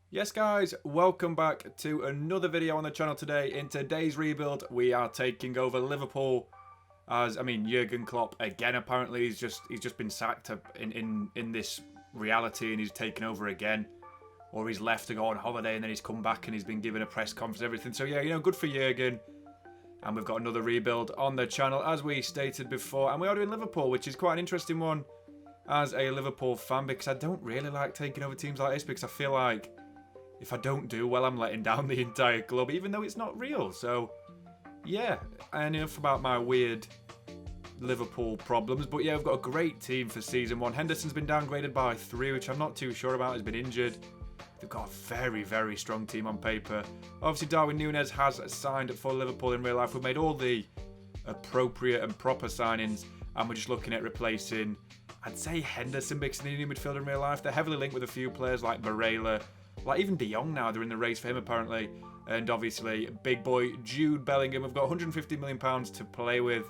Yes guys, welcome back to another video on the channel today. In today's rebuild, we are taking over Liverpool Jurgen Klopp again apparently he's just been sacked in this reality and he's taken over again. Or he's left to go on holiday and then he's come back and he's been given a press conference and everything. So yeah, good for Jurgen. And we've got another rebuild on the channel as we stated before. And we are doing Liverpool, which is quite an interesting one as a Liverpool fan because I don't really like taking over teams like this because I feel like if I don't do well, I'm letting down the entire club, even though it's not real. So, yeah, and enough about my weird Liverpool problems. But yeah, we've got a great team for Season 1. Henderson's been downgraded by 3, which I'm not too sure about. He's been injured. They've got a very, very strong team on paper. Obviously, Darwin Núñez has signed for Liverpool in real life. We've made all the appropriate and proper signings, and we're just looking at replacing, I'd say, Henderson because they need a new midfielder in real life. They're heavily linked with a few players like Barella. Like even De Jong now, they're in the race for him apparently. And obviously, big boy Jude Bellingham. We've got £150 million to play with,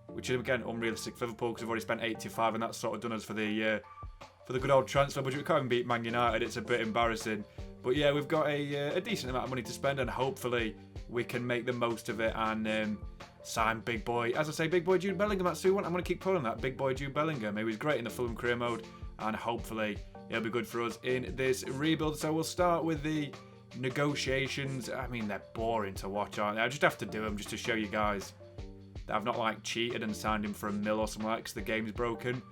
which is again unrealistic for Liverpool because we've already spent 85 and that's sort of done us for the good old transfer budget. We can't even beat Man United, it's a bit embarrassing. But yeah, we've got a decent amount of money to spend and hopefully we can make the most of it and sign big boy, as I say, big boy Jude Bellingham. That's who we want. I'm going to keep pulling that, big boy Jude Bellingham. He was great in the Fulham career mode and hopefully it'll be good for us in this rebuild. So we'll start with the negotiations. I mean, they're boring to watch, aren't they? I just have to do them just to show you guys that I've not like cheated and signed him for £1 million or something like that because the game's broken.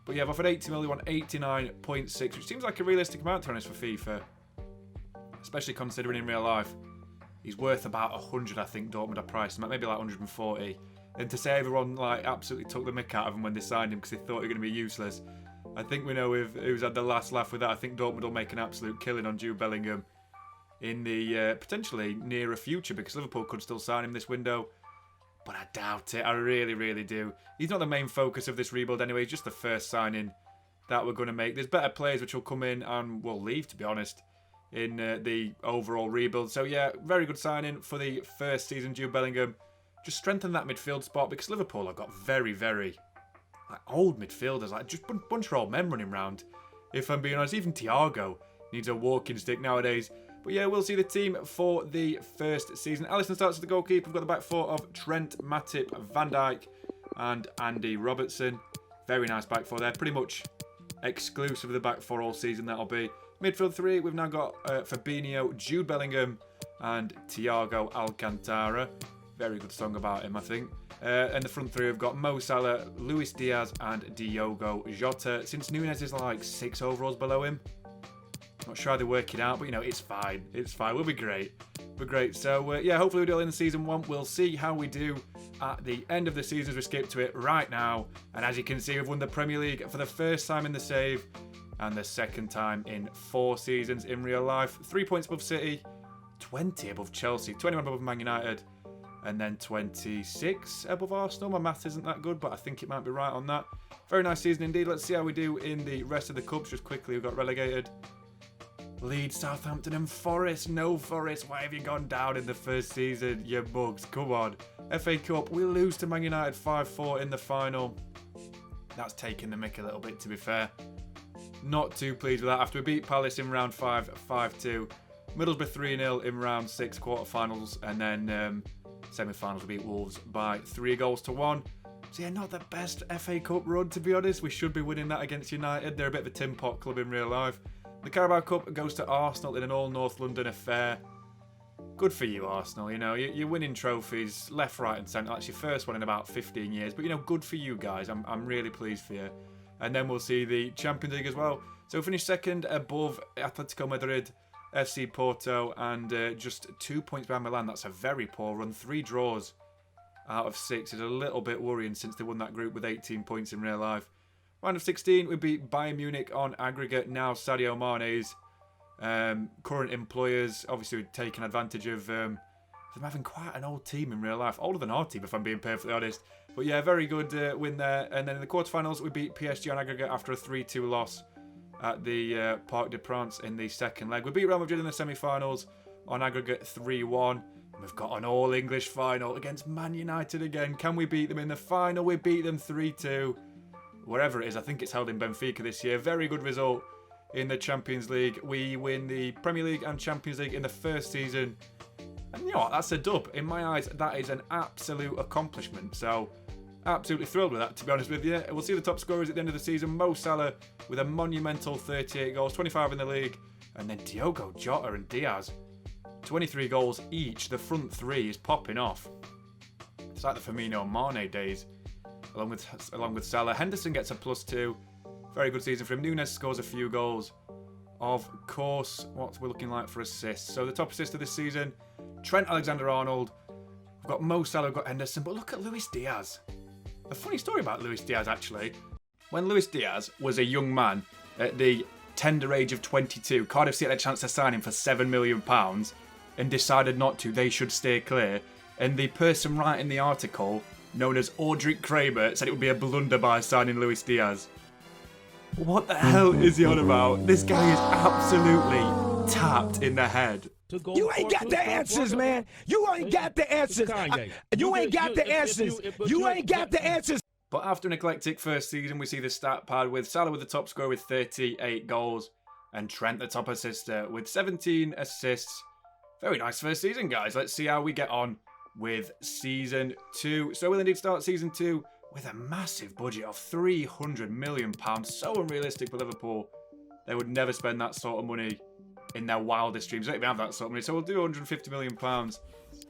But yeah, I've offered 80 million, want 89.6, which seems like a realistic amount to be honest for FIFA. Especially considering in real life, he's worth about 100, I think, Dortmund are priced him at, maybe like 140. And to say everyone like absolutely took the mick out of him when they signed him because they thought he was going to be useless. I think we know who's had the last laugh with that. I think Dortmund will make an absolute killing on Jude Bellingham in the potentially nearer future because Liverpool could still sign him this window. But I doubt it. I really, really do. He's not the main focus of this rebuild anyway. He's just the first signing that we're going to make. There's better players which will come in and will leave, to be honest, in the overall rebuild. So yeah, very good signing for the first season, Jude Bellingham. Just strengthen that midfield spot because Liverpool have got very, very old midfielders, like just a bunch of old men running around. If I'm being honest, even Thiago needs a walking stick nowadays. But yeah, we'll see the team for the first season. Alisson starts as the goalkeeper. We've got the back four of Trent, Matip, Van Dijk, and Andy Robertson. Very nice back four there. Pretty much exclusive of the back four all season, that'll be. Midfield three, we've now got Fabinho, Jude Bellingham, and Thiago Alcantara. Very good song about him, I think. And the front three, we've got Mo Salah, Luis Diaz, and Diogo Jota. Since Núñez is like 6 overalls below him, not sure how they work it out, but it's fine. It's fine. We'll be great. We're great. So yeah, hopefully we do it in season 1. We'll see how we do at the end of the season as we skip to it right now. And as you can see, we've won the Premier League for the first time in the save and the second time in 4 seasons in real life. 3 points above City, 20 above Chelsea, 21 above Man United, and then 26 above Arsenal. My maths isn't that good, but I think it might be right on that. Very nice season indeed. Let's see how we do in the rest of the cups. Just quickly, we got relegated. Leeds, Southampton and Forest. No, Forest, why have you gone down in the first season, you bugs? Come on. FA Cup, we lose to Man United 5-4 in the final. That's taking the mick a little bit, to be fair. Not too pleased with that. After we beat Palace in round 5, 5-2. Middlesbrough 3-0 in round 6 quarterfinals. And then semi-finals, we beat Wolves by 3-1. So yeah, not the best FA Cup run, to be honest. We should be winning that against United. They're a bit of a tin pot club in real life. The Carabao Cup goes to Arsenal in an all-North London affair. Good for you, Arsenal. You're winning trophies left, right and centre. That's your first one in about 15 years. But, good for you guys. I'm really pleased for you. And then we'll see the Champions League as well. So we finished second above Atletico Madrid, FC Porto, and just 2 points behind Milan. That's a very poor run. 3 draws out of 6 is a little bit worrying since they won that group with 18 points in real life. Round of 16, we beat Bayern Munich on aggregate. Now Sadio Mane's current employers, obviously taking advantage of them having quite an old team in real life. Older than our team, if I'm being perfectly honest. But yeah, very good win there. And then in the quarterfinals, we beat PSG on aggregate after a 3-2 loss at the Parc des Princes in the second leg. We beat Real Madrid in the semi-finals on aggregate 3-1. And we've got an all-English final against Man United again. Can we beat them in the final? We beat them 3-2. Wherever it is, I think it's held in Benfica this year. Very good result in the Champions League. We win the Premier League and Champions League in the first season. And you know what? That's a dub. In my eyes, that is an absolute accomplishment. So, absolutely thrilled with that, to be honest with you. We'll see the top scorers at the end of the season. Mo Salah with a monumental 38 goals, 25 in the league. And then Diogo Jota and Diaz, 23 goals each. The front three is popping off. It's like the Firmino Mane days, along with Salah. Henderson gets a +2. Very good season for him. Nunes scores a few goals. Of course, what we're looking like for assists. So the top assist of this season, Trent Alexander-Arnold. We've got Mo Salah, we've got Henderson, but look at Luis Diaz. A funny story about Luis Diaz, actually. When Luis Diaz was a young man at the tender age of 22, Cardiff City had a chance to sign him for £7 million and decided not to. They should stay clear. And the person writing the article, known as Audric Kramer, said it would be a blunder by signing Luis Diaz. What the hell is he on about? This guy is absolutely tapped in the head. You ain't got the answers, man. You ain't got the answers. You ain't got the answers. You ain't got the answers. But after an eclectic first season, we see the stat pad with Salah with the top scorer with 38 goals and Trent the top assister with 17 assists. Very nice first season, guys. Let's see how we get on with Season 2. So we'll indeed start Season 2 with a massive budget of £300 million. So unrealistic for Liverpool. They would never spend that sort of money in their wildest dreams. They don't even have that sort of money. So we'll do £150 million,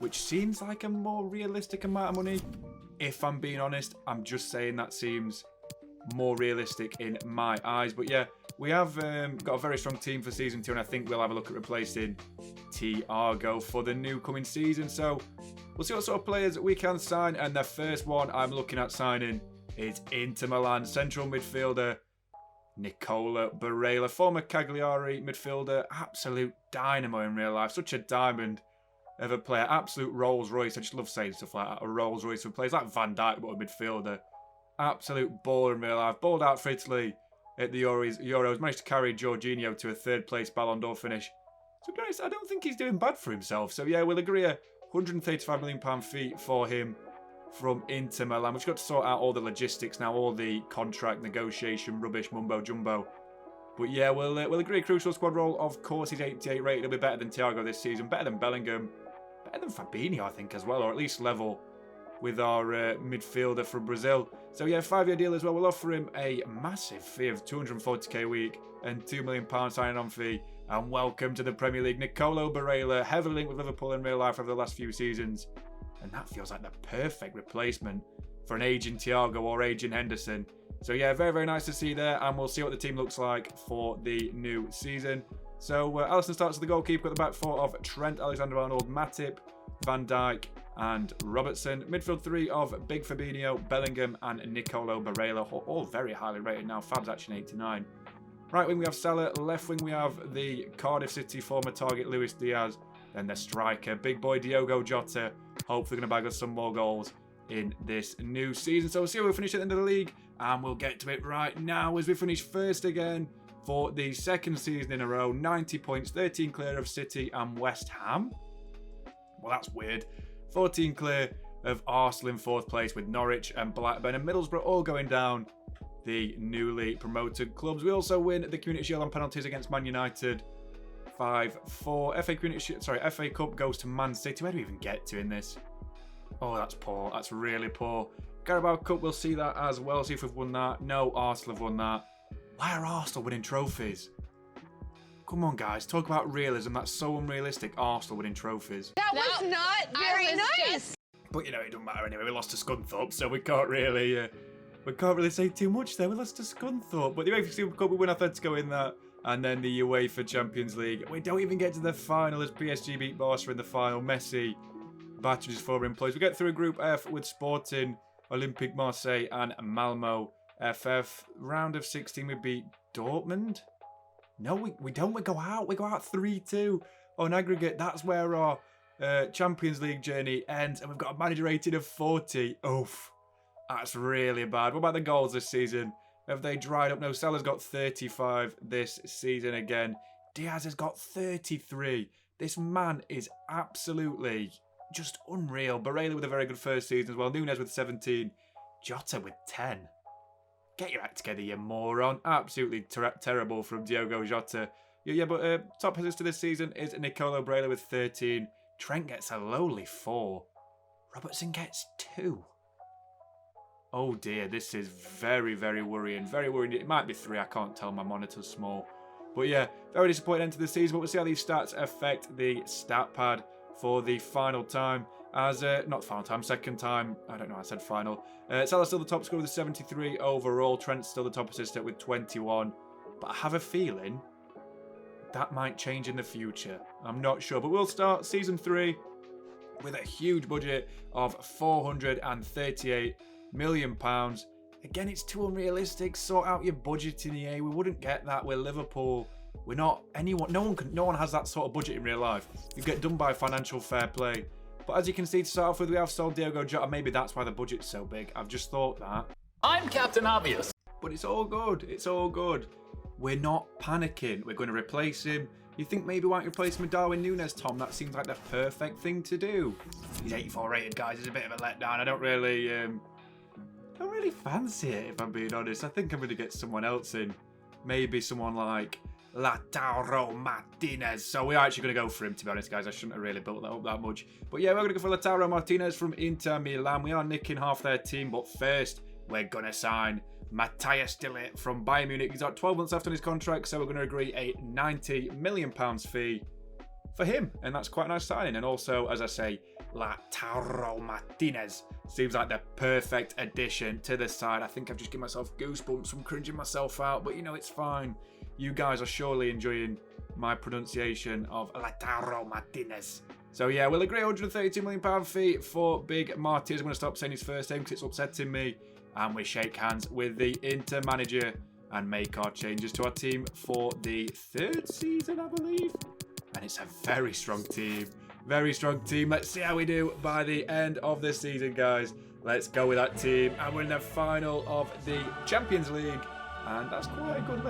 which seems like a more realistic amount of money. If I'm being honest, I'm just saying that seems more realistic in my eyes. But yeah, we have got a very strong team for Season 2, and I think we'll have a look at replacing Thiago for the new coming season. So we'll see what sort of players we can sign, and the first one I'm looking at signing is Inter Milan central midfielder Nicola Barella, former Cagliari midfielder, absolute dynamo in real life, such a diamond of a player, absolute Rolls Royce. I just love saying stuff like that, a Rolls Royce for players like Van Dijk, but a midfielder. Absolute baller in real life, balled out for Italy at the Euros, managed to carry Jorginho to a third place Ballon d'Or finish. To be honest, I don't think he's doing bad for himself. So yeah, we'll agree a £135 million fee for him from Inter Milan. We've got to sort out all the logistics now, all the contract negotiation rubbish, mumbo jumbo. But yeah, we'll agree a crucial squad role. Of course, he's 88 rated. He'll be better than Thiago this season, better than Bellingham, better than Fabinho, I think, as well, or at least level with our midfielder from Brazil. So yeah, 5-year deal as well. We'll offer him a massive fee of £240k a week and £2 million signing on fee. And welcome to the Premier League, Nicolo Barella, heavily linked with Liverpool in real life over the last few seasons. And that feels like the perfect replacement for an aging Thiago or aging Henderson. So yeah, very, very nice to see there. And we'll see what the team looks like for the new season. So Alisson starts as the goalkeeper at the back four of Trent Alexander-Arnold, Matip, Van Dijk and Robertson. Midfield three of Big Fabinho, Bellingham and Nicolo Barella. All very highly rated now. Fab's actually 89. Right wing we have Salah. Left wing we have the Cardiff City former target Luis Diaz. Then the striker, big boy Diogo Jota. Hopefully going to bag us some more goals in this new season. So we'll see how we finish at the end of the league. And we'll get to it right now as we finish first again for the second season in a row. 90 points, 13 clear of City and West Ham. Well, that's weird. 14 clear of Arsenal in fourth place with Norwich and Blackburn and Middlesbrough all going down the newly promoted clubs. We also win the Community Shield on penalties against Man United. 5-4. FA Cup goes to Man City. Where do we even get to in this? Oh, that's poor. That's really poor. Carabao Cup, we'll see that as well. See if we've won that. No, Arsenal have won that. Why are Arsenal winning trophies? Come on, guys. Talk about realism. That's so unrealistic. Arsenal winning trophies. That was not very nice. But, you know, it doesn't matter anyway. We lost to Scunthorpe, so we can't really say too much there. We lost to Scunthorpe. But the UEFA Super Cup, we win Atletico in that. And then the UEFA Champions League. We don't even get to the final as PSG beat Barca in the final. Messi battered his former employees. We get through Group F with Sporting, Olympique Marseille and Malmo FF. Round of 16 we beat Dortmund. No, we don't. We go out. We go out 3-2 on aggregate. That's where our Champions League journey ends. And we've got a manager rating of 40. Oof. That's really bad. What about the goals this season? Have they dried up? No, Salah's got 35 this season again. Diaz has got 33. This man is absolutely just unreal. Barella with a very good first season as well. Nunes with 17. Jota with 10. Get your act together, you moron. Absolutely terrible from Diogo Jota. Yeah, but top assist this season is Nicolo Braille with 13. Trent gets a lowly 4. Robertson gets 2. Oh dear, this is very, very worrying. Very worrying. It might be 3, I can't tell, my monitor's small. But yeah, very disappointing end to the season, but we'll see how these stats affect the stat pad for the final time. As, not final time, second time, I don't know, I said final. Salah's still the top scorer with 73 overall. Trent's still the top assister with 21. But I have a feeling that might change in the future. I'm not sure, but we'll start season 3 with a huge budget of £438 million. Again, it's too unrealistic. Sort out your budget in EA. We wouldn't get that. We're Liverpool. We're not anyone. No one has that sort of budget in real life. You get done by financial fair play. But as you can see, to start off with, we have sold Diogo Jota. Maybe that's why the budget's so big. I've just thought that. I'm Captain Obvious. But it's all good. It's all good. We're not panicking. We're going to replace him. You think maybe why not replace him with Darwin Núñez, Tom? That seems like the perfect thing to do. He's 84 rated, guys. It's a bit of a letdown. I don't really fancy it, if I'm being honest. I think I'm going to get someone else in. Maybe someone like Lautaro Martinez. So we're actually going to go for him, to be honest, guys. I shouldn't have really built that up that much. But yeah, we're going to go for Lautaro Martinez from Inter Milan. We are nicking half their team, but first, we're going to sign Matthias de Ligt from Bayern Munich. He's got 12 months left on his contract, so we're going to agree a £90 million fee for him. And that's quite a nice signing. And also, as I say, Lautaro Martinez seems like the perfect addition to the side. I think I've just given myself goosebumps from cringing myself out, but you know, it's fine. You guys are surely enjoying my pronunciation of Lautaro Martinez. So yeah, we'll agree £132 million fee for Big Martinez. I'm going to stop saying his first name because it's upsetting me. And we shake hands with the Inter manager and make our changes to our team for the 3rd season, I believe. And it's a very strong team. Very strong team. Let's see how we do by the end of this season, guys. Let's go with that team. And we're in the final of the Champions League. And that's quite a good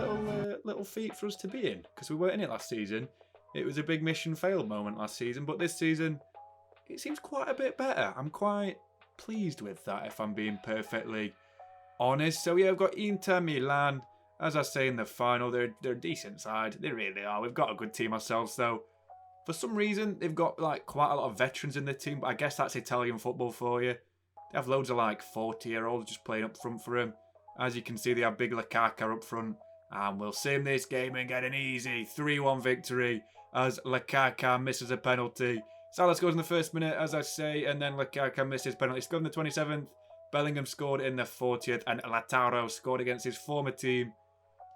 little feat for us to be in, because we weren't in it last season. It was a big mission fail moment last season. But this season, it seems quite a bit better. I'm quite pleased with that, if I'm being perfectly honest. So yeah, I've got Inter Milan, as I say, in the final. They're a decent side. They really are. We've got a good team ourselves, though. For some reason, they've got like quite a lot of veterans in the team, but I guess that's Italian football for you. They have loads of like 40-year-olds just playing up front for him. As you can see, they have big Lukaku up front, and we'll sim this game and get an easy 3-1 victory as Lukaku misses a penalty. Salah scores in the first minute, as I say, and then Lukaku misses penalty. Scored in the 27th. Bellingham scored in the 40th, and Lautaro scored against his former team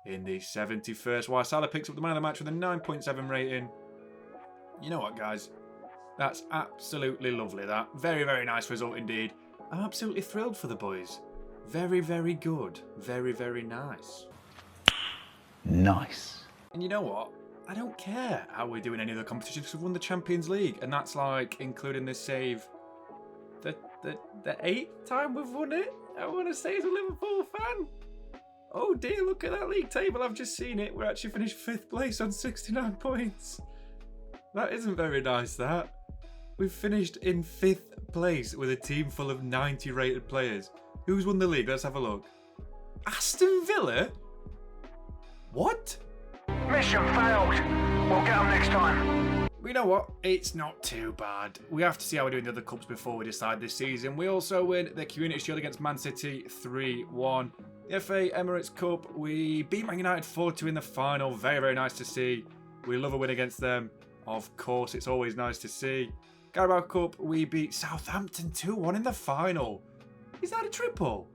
in the 71st. While Salah picks up the man of the match with a 9.7 rating. You know what, guys? That's absolutely lovely, that. Very, very nice result indeed. I'm absolutely thrilled for the boys. Very, very good. Very, very nice. Nice. And you know what? I don't care how we're doing any other competitions because we've won the Champions League. And that's like, including this save, the 8th time we've won it? I want to say as a Liverpool fan. Oh dear, look at that league table. I've just seen it. We're actually finished 5th place on 69 points. That isn't very nice, that. We've finished in 5th place with a team full of 90 rated players. Who's won the league? Let's have a look. Aston Villa? What? Mission failed. We'll get them next time. You know what? It's not too bad. We have to see how we're doing the other cups before we decide this season. We also win the Community Shield against Man City 3-1. The FA Emirates Cup, we beat Man United 4-2 in the final. Very, very nice to see. We love a win against them. Of course, it's always nice to see. Carabao Cup, we beat Southampton 2-1 in the final. Is that a triple?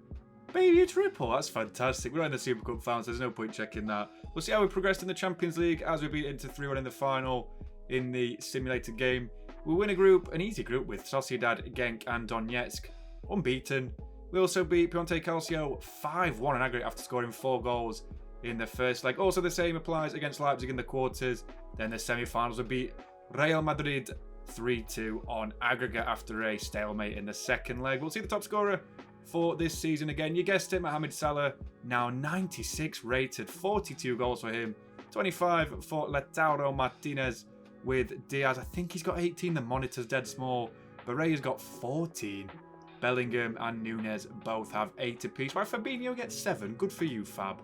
Maybe a triple. That's fantastic. We're in the Super Cup finals. There's no point checking that. We'll see how we progressed in the Champions League as we beat Inter 3-1 in the final in the simulated game. We win a group, an easy group, with Sociedad, Genk and Donetsk. Unbeaten. We also beat Piontek Calcio 5-1 in aggregate after scoring 4 goals in the first leg. Also the same applies against Leipzig in the quarters. Then the semi-finals, we beat Real Madrid 3-2 on aggregate after a stalemate in the second leg. We'll see the top scorer for this season again. You guessed it, Mohamed Salah, now 96 rated, 42 goals for him, 25 for Lautaro Martinez with Diaz. I think he's got 18, the monitor's dead small. Barrella's got 14. Bellingham and Nunes both have 8 apiece. Why Fabinho gets 7? Good for you, Fab.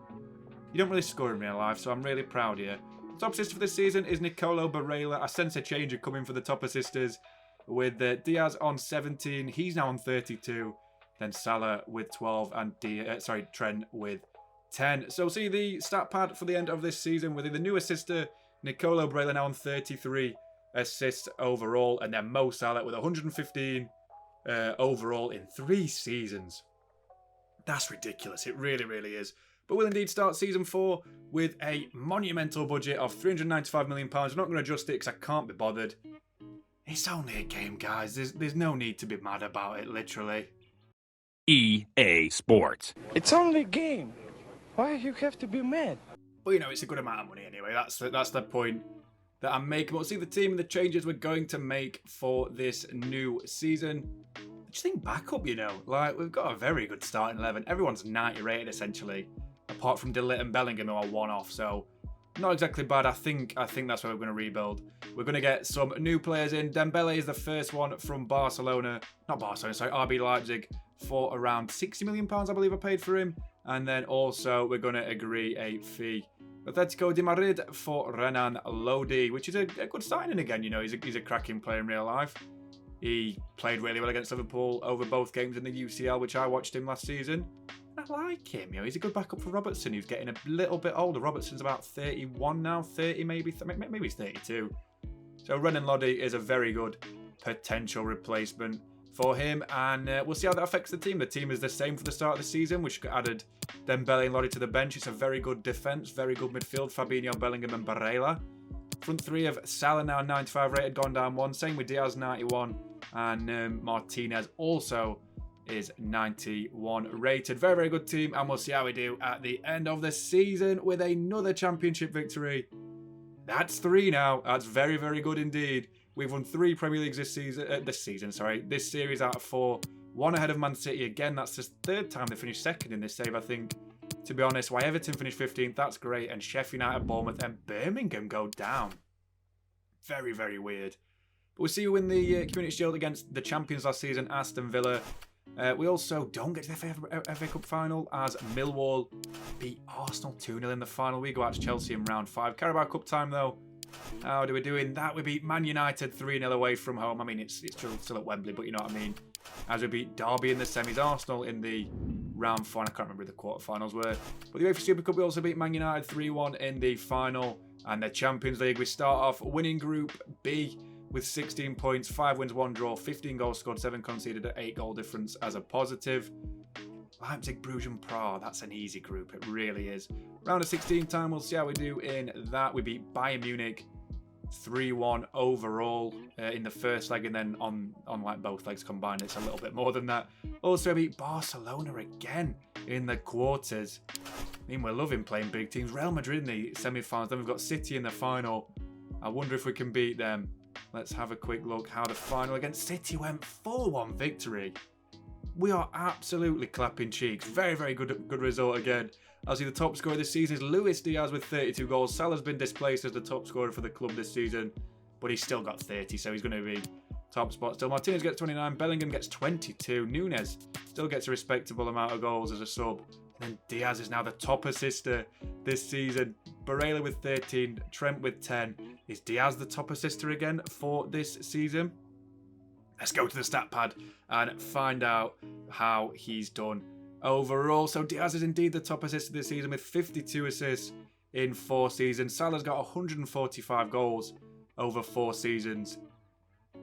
You don't really score in real life, so I'm really proud of you. Top assist for this season is Nicolo Barella. I sense a change coming for the top assisters with Diaz on 17. He's now on 32. Then Salah with 12 and Trent with 10. So see the stat pad for the end of this season with the new assister, Nicolo Barella, now on 33 assists overall. And then Mo Salah with 115 overall in 3 seasons. That's ridiculous. It really, really is. But we'll indeed start Season 4 with a monumental budget of £395 million. I'm not going to adjust it because I can't be bothered. It's only a game, guys. There's no need to be mad about it, literally. EA Sports. It's only a game. Why you have to be mad? Well, you know, it's a good amount of money anyway. That's the point that I'm making. We'll see the team and the changes we're going to make for this new season. Just think back up, you know. Like, we've got a very good starting 11. Everyone's 90 rated, essentially. Apart from De Ligt and Bellingham, who are one-off. So, not exactly bad. I think that's where we're going to rebuild. We're going to get some new players in. Dembele is the first one from Barcelona. Not Barcelona, sorry, RB Leipzig. For around £60 million, I believe I paid for him. And then also, we're going to agree a fee. Atletico de Madrid for Renan Lodi, which is a good signing again. You know, he's a cracking player in real life. He played really well against Liverpool over both games in the UCL, which I watched him last season. I like him, you know, he's a good backup for Robertson, who's getting a little bit older. Robertson's about 31 now, 30 maybe he's 32. So Renan Lodi is a very good potential replacement for him, and we'll see how that affects the team. The team is the same for the start of the season, which added Dembele and Lodi to the bench. It's a very good defence, very good midfield, Fabinho, Bellingham and Barella. Front three of Salah now 95 rated, gone down 1, same with Diaz 91, and Martinez also is 91 rated. Very, very good team, and we'll see how we do at the end of the season with another championship victory. That's 3 now. That's very, very good indeed. We've won 3 Premier Leagues this series out of 4. 1 ahead of Man City. Again, that's the 3rd time they finished 2nd in this save, I think. To be honest, why Everton finished 15th, that's great. And Sheffield United, Bournemouth and Birmingham go down. Very, very weird. But we'll see you win the Community Shield against the champions last season, Aston Villa. We also don't get to the FA Cup final as Millwall beat Arsenal 2-0 in the final. We go out to Chelsea in round 5. Carabao Cup time though. How do we do in that? We beat Man United 3-0 away from home. I mean, it's still at Wembley, but you know what I mean. As we beat Derby in the semis, Arsenal in the round 4. I can't remember who the quarterfinals were. But the UEFA Super Cup, we also beat Man United 3-1 in the final. And the Champions League, we start off winning Group B with 16 points, 5 wins, 1 draw, 15 goals scored, 7 conceded, at 8 goal difference as a positive. Leipzig, Bruges and Prague, that's an easy group, it really is. Round of 16 time, we'll see how we do in that. We beat Bayern Munich 3-1 overall in the first leg, and then on like both legs combined, it's a little bit more than that. Also beat Barcelona again in the quarters. I mean, we're loving playing big teams. Real Madrid in the semi-finals, then we've got City in the final. I wonder if we can beat them. Let's have a quick look how the final against City went. 4-1 victory. We are absolutely clapping cheeks. Very, very good result again. I'll see the top scorer this season is Luis Diaz with 32 goals. Salah's been displaced as the top scorer for the club this season, but he's still got 30, so he's going to be top spot still. Martinez gets 29, Bellingham gets 22, Nunes still gets a respectable amount of goals as a sub. And then Diaz is now the top assister this season. Barella with 13, Trent with 10. Is Diaz the top assister again for this season? Let's go to the stat pad and find out how he's done overall. So Diaz is indeed the top assister this season with 52 assists in 4 seasons. Salah's got 145 goals over 4 seasons.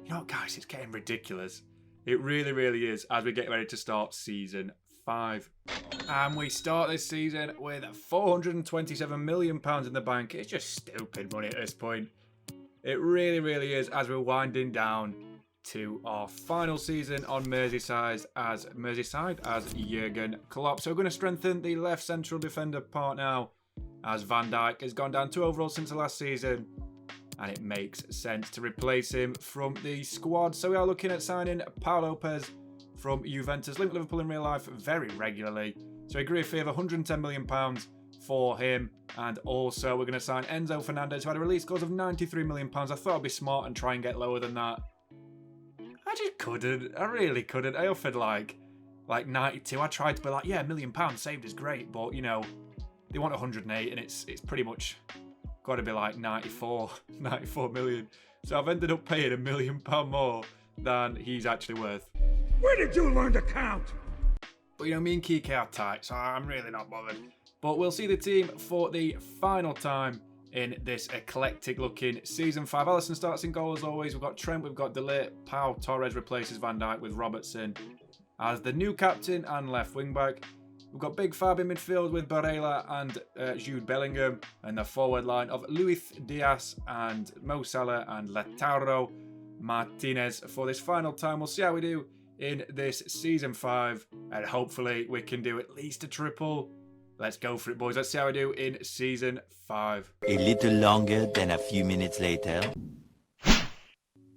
You know what, guys, it's getting ridiculous. It really, really is as we get ready to start season 5. And we start this season with £427 million in the bank. It's just stupid money at this point. It really, really is as we're winding down to our final season on Merseyside as Jurgen Klopp. So we're going to strengthen the left central defender part now as Van Dijk has gone down 2 overall since the last season. And it makes sense to replace him from the squad. So we are looking at signing Pau Lopez from Juventus, linked with Liverpool in real life very regularly. So we agree a fee of £110 million for him. And also we're going to sign Enzo Fernandez, who had a release clause of £93 million. I thought I'd be smart and try and get lower than that. I just couldn't. I really couldn't. I offered like 92. I tried to be like, yeah, £1 million saved is great, but you know, they want 108, and it's pretty much got to be like 94 million. So I've ended up paying £1 million more than he's actually worth. Where did you learn to count? But you know, me and Kike are tight, so I'm really not bothered. But we'll see the team for the final time in this eclectic-looking Season 5. Alisson starts in goal as always. We've got Trent, we've got De Ligt, Pau, Torres replaces Van Dijk with Robertson as the new captain and left wing-back. We've got Big Fab in midfield with Barella and Jude Bellingham, and the forward line of Luis Diaz and Mo Salah and Lautaro Martinez for this final time. We'll see how we do in this Season 5, and hopefully we can do at least a triple. Let's go for it, boys. Let's see how we do in Season 5. A little longer than a few minutes later.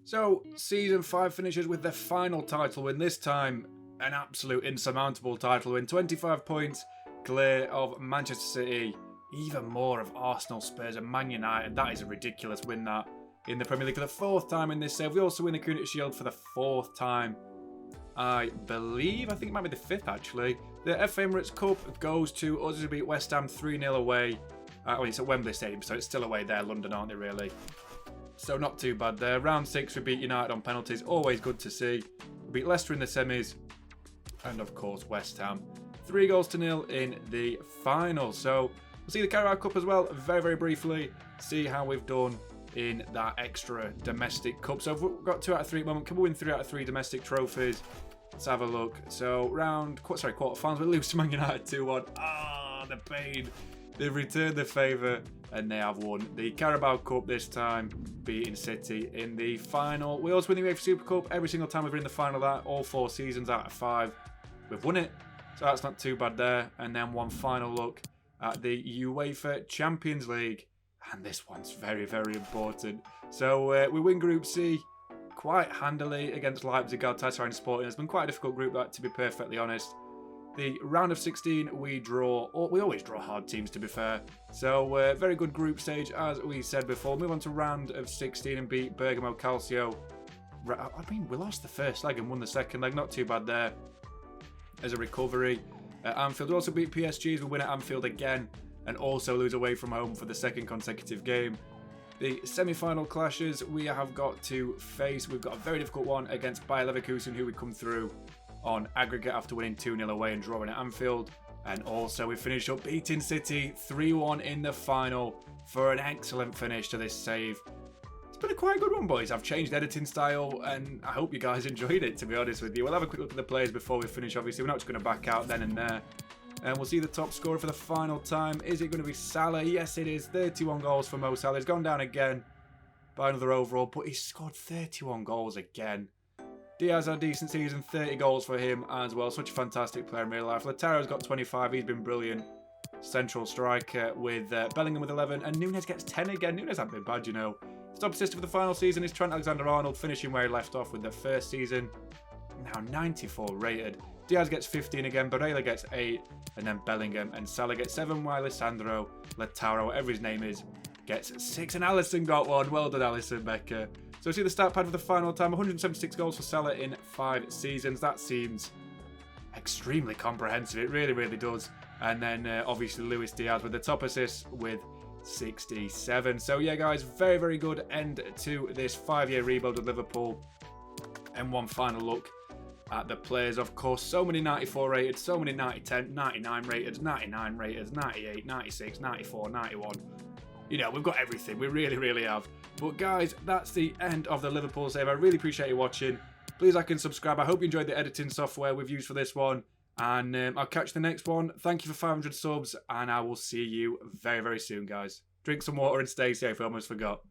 So, Season 5 finishes with their final title win, this time an absolute insurmountable title win. 25 points clear of Manchester City, even more of Arsenal, Spurs and Man United. That is a ridiculous win, that, in the Premier League for the 4th time in this save. We also win the Community Shield for the 4th time. I believe, I think it might be the 5th actually. The FA Emirates Cup goes to us to beat West Ham 3-0 away. Well, it's at Wembley Stadium, so it's still away there. London, aren't they, really? So not too bad there. Round 6, we beat United on penalties. Always good to see. We beat Leicester in the semis. And, of course, West Ham. 3-0 in the final. So we'll see the Carabao Cup as well, very, very briefly. See how we've done in that extra domestic cup. So we've got 2 out of 3 at the moment. Can we win 3 out of 3 domestic trophies? Let's have a look. So quarterfinals, we lose to Man United 2-1. Ah, the pain. They've returned the favour and they have won the Carabao Cup this time, beating City in the final. We also win the UEFA Super Cup every single time we've been in the final of that, all 4 seasons out of 5. We've won it, so that's not too bad there. And then one final look at the UEFA Champions League. And this one's very, very important. So we win Group C quite handily against Leipzig, Galatasaray and Sporting. It's been quite a difficult group, that, to be perfectly honest. The round of 16 we draw, or we always draw hard teams, to be fair. So very good group stage, as we said before. Move on to round of 16 and beat Bergamo Calcio. I mean, we lost the first leg and won the second leg. Not too bad there as a recovery. At Anfield, we also beat PSG as we win at Anfield again, and also lose away from home for the 2nd consecutive game. The semi-final clashes we have got to face. We've got a very difficult one against Bayer Leverkusen, who we come through on aggregate after winning 2-0 away and drawing at Anfield. And also we finish up beating City 3-1 in the final for an excellent finish to this save. It's been a quite good one, boys. I've changed editing style and I hope you guys enjoyed it, to be honest with you. We'll have a quick look at the players before we finish, obviously. We're not just going to back out then and there. And we'll see the top scorer for the final time. Is it going to be Salah? Yes, it is. 31 goals for Mo Salah. He's gone down again by another overall, but he's scored 31 goals again. Diaz had a decent season, 30 goals for him as well. Such a fantastic player in real life. Lautaro's got 25. He's been brilliant. Central striker with Bellingham with 11. And Nunes gets 10 again. Nunes hasn't been bad, you know. Top assist for the final season is Trent Alexander-Arnold, finishing where he left off with the first season. Now 94 rated. Diaz gets 15 again, Barella gets 8, and then Bellingham and Salah gets 7, while Alessandro, Lautaro, whatever his name is, gets 6, and Alisson got 1. Well done, Alisson Becker. So see the stat pad for the final time, 176 goals for Salah in 5 seasons. That seems extremely comprehensive, it really, really does. And then obviously Luis Diaz with the top assists with 67. So yeah, guys, very, very good end to this 5-year rebuild with Liverpool. And one final look at the players, of course. So many 94 rated, so many 90-10, 99 rated, 99 rated, 98, 96, 94, 91. You know, we've got everything. We really, really have. But guys, that's the end of the Liverpool save. I really appreciate you watching. Please like and subscribe. I hope you enjoyed the editing software we've used for this one. And I'll catch you the next one. Thank you for 500 subs. And I will see you very, very soon, guys. Drink some water and stay safe. I almost forgot.